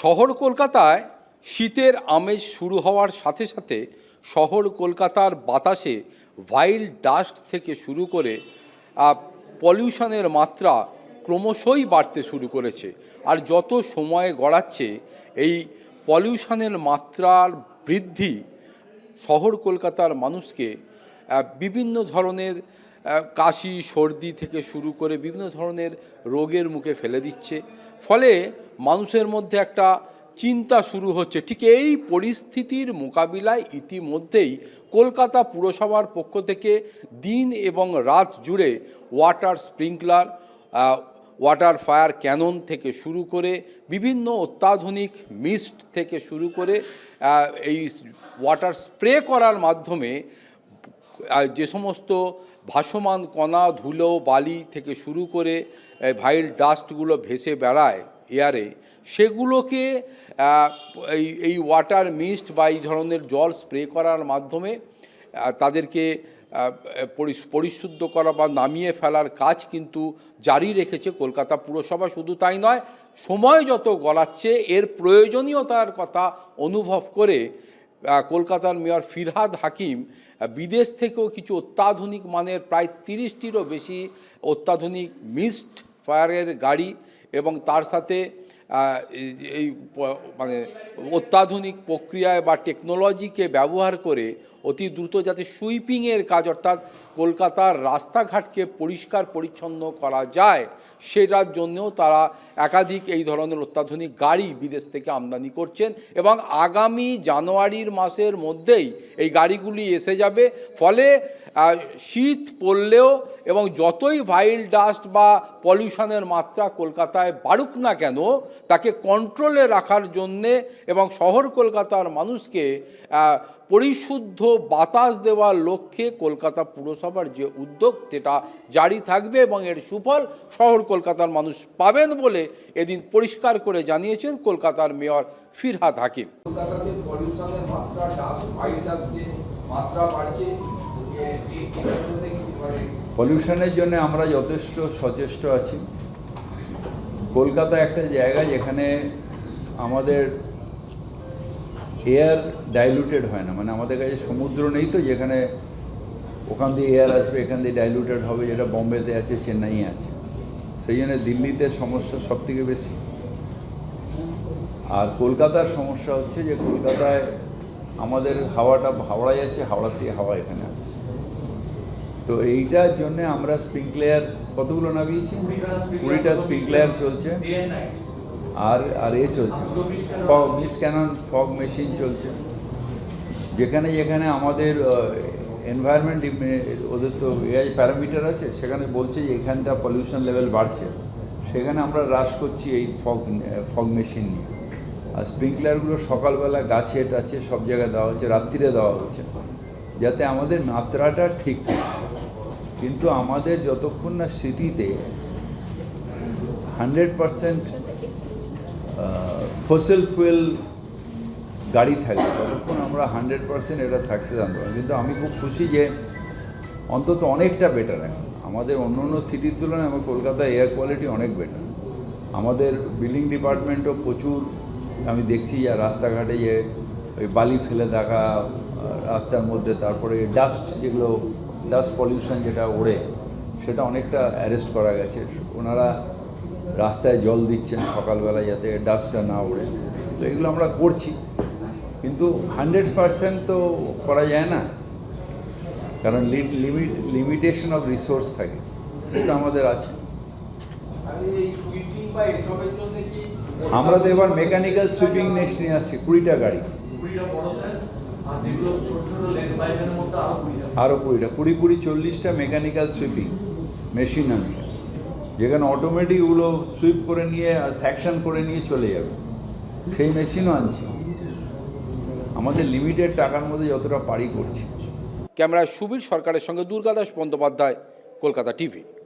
শহর কলকাতায় শীতের আমেজ শুরু হওয়ার সাথে সাথে শহর কলকাতার বাতাসে ভাইল ডাস্ট থেকে শুরু করে পলিউশনের মাত্রা ক্রমশই বাড়তে শুরু করেছে। আর যত সময় গড়াচ্ছে এই পলিউশনের মাত্রার বৃদ্ধি শহর কলকাতার মানুষকে বিভিন্ন ধরনের কাশি সর্দি থেকে শুরু করে বিভিন্ন ধরনের রোগের মুখে ফেলে দিচ্ছে। ফলে মানুষের মধ্যে একটা চিন্তা শুরু হচ্ছে। ঠিক এই পরিস্থিতির মোকাবিলায় ইতিমধ্যেই কলকাতা পুরসভার পক্ষ থেকে দিন এবং রাত জুড়ে water sprinkler, water fire cannon থেকে শুরু করে বিভিন্ন অত্যাধুনিক মিস্ট থেকে শুরু করে এই ওয়াটার স্প্রে করার মাধ্যমে যে সমস্ত ভাসমান কণা, ধুলো, বালি থেকে শুরু করে ভাইল ডাস্টগুলো ভেসে বেড়ায় এয়ারে, সেগুলোকে এই ওয়াটার মিস্ট বা এই ধরনের জল স্প্রে করার মাধ্যমে তাদেরকে পরিশুদ্ধ করা বা নামিয়ে ফেলার কাজ কিন্তু জারি রেখেছে কলকাতা পুরসভা। শুধু তাই নয়, সময় যত গড়াচ্ছে এর প্রয়োজনীয়তার কথা অনুভব করে কলকাতার মেয়র ফিরহাদ হাকিম বিদেশ থেকেও কিছু অত্যাধুনিক মানের প্রায় 30টিরও বেশি অত্যাধুনিক মিস্ট ফায়ারের গাড়ি এবং তার সাথে এই মানে অত্যাধুনিক প্রক্রিয়ায় বা টেকনোলজিকে ব্যবহার করে অতি দ্রুত যাতে সুইপিংয়ের কাজ, অর্থাৎ কলকাতার রাস্তাঘাটকে পরিষ্কার পরিচ্ছন্ন করা যায়, সেটার জন্যও তারা একাধিক এই ধরনের অত্যাধুনিক গাড়ি বিদেশ থেকে আমদানি করছেন এবং আগামী জানুয়ারির মাসের মধ্যেই এই গাড়িগুলি এসে যাবে। ফলে শীত পড়লেও এবং যতই ভাইল ডাস্ট বা পলিউশনের মাত্রা কলকাতায় বাড়ুক না কেন, তাকে কন্ট্রোলে রাখার জন্যে এবং শহর কলকাতার মানুষকে পরিশুদ্ধ বাতাস দেওয়ার লক্ষ্যে কলকাতা পুরসভার যে উদ্যোগ সেটা জারি থাকবে এবং এর সুফল শহর কলকাতার মানুষ পাবেন বলে এদিন পরিষ্কার করে জানিয়েছেন কলকাতার মেয়র ফিরহাদ হাকিম। কলকাতাতে পলিউশনের মাত্রা, ভাইল ডাস্টের মাত্রা বাড়ছে। পলিউশনের জন্য আমরা যথেষ্ট সচেষ্ট আছি। কলকাতা একটা জায়গা যেখানে আমাদের এয়ার ডাইলুটেড হয় না, মানে আমাদের কাছে সমুদ্র নেই তো যেখানে ওখান দিয়ে এয়ার আসবে, এখান দিয়ে ডাইলুটেড হবে, যেটা বম্বেতে আছে, চেন্নাই আছে। সেই জন্য দিল্লিতে সমস্যা সব থেকে বেশি। আর কলকাতার সমস্যা হচ্ছে যে কলকাতায় আমাদের হাওয়াটা হাওড়া যাচ্ছে, হাওড়ার থেকে হাওয়া এখানে আসছে। তো এইটার জন্যে আমরা স্প্রিংকলার কতগুলো নামিয়েছি, 20টা স্প্রিংকলার চলছে, আর চলছে fog mist cannon fog machine চলছে। যেখানে যেখানে আমাদের এনভায়রনমেন্ট ওদের তো এআই প্যারামিটার আছে, সেখানে বলছে যে এখানটা পলিউশন লেভেল বাড়ছে, সেখানে আমরা হ্রাস করছি এই ফগ মেশিন নিয়ে। আর স্প্রিংকলারগুলো সকালবেলা গাছে টাছে সব জায়গায় দেওয়া হচ্ছে, রাত্রিরে দেওয়া হচ্ছে, যাতে আমাদের মাত্রাটা ঠিক থাকে। কিন্তু আমাদের যতক্ষণ না সিটিতে 100% ফসিল ফুয়েল গাড়ি থাকবে ততক্ষণ আমরা 100% এটা সাকসেস আনতে পারি। কিন্তু আমি খুব খুশি যে অন্তত অনেকটা বেটার এখন আমাদের অন্য অন্য সিটির তুলনায় আমার কলকাতায় এয়ার কোয়ালিটি অনেক বেটার। আমাদের বিল্ডিং ডিপার্টমেন্টও প্রচুর, আমি দেখছি যে রাস্তাঘাটে যে ওই বালি ফেলে দেখা রাস্তার মধ্যে, তারপরে ডাস্ট, যেগুলো ডাস্ট পলিউশন যেটা ওড়ে, সেটা অনেকটা অ্যারেস্ট করা গেছে। ওনারা রাস্তায় জল দিচ্ছেন সকালবেলা যাতে ডাস্টটা না ওড়ে। তো এগুলো আমরা করছি, কিন্তু 100% তো করা যায় না, কারণ লিমিটেশন অফ রিসোর্স থাকে, সেটা আমাদের আছে। আমরা তো এবার মেকানিক্যাল সুইপিং নেক্সট নিয়ে আসছি, 20টা গাড়ি, আরও 20টা, 40টা মেকানিক্যাল সুইপিং মেশিন আনছে, যেখানে অটোমেটিক ওগুলো সুইপ করে নিয়ে সেকশন করে নিয়ে চলে যাবে, সেই মেশিনও আনছি। আমাদের লিমিটেড টাকার মধ্যে যতটা পারি করছি। ক্যামেরায় সুবীর সরকারের সঙ্গে দুর্গাদাস বন্দ্যোপাধ্যায়, কলকাতা টিভি।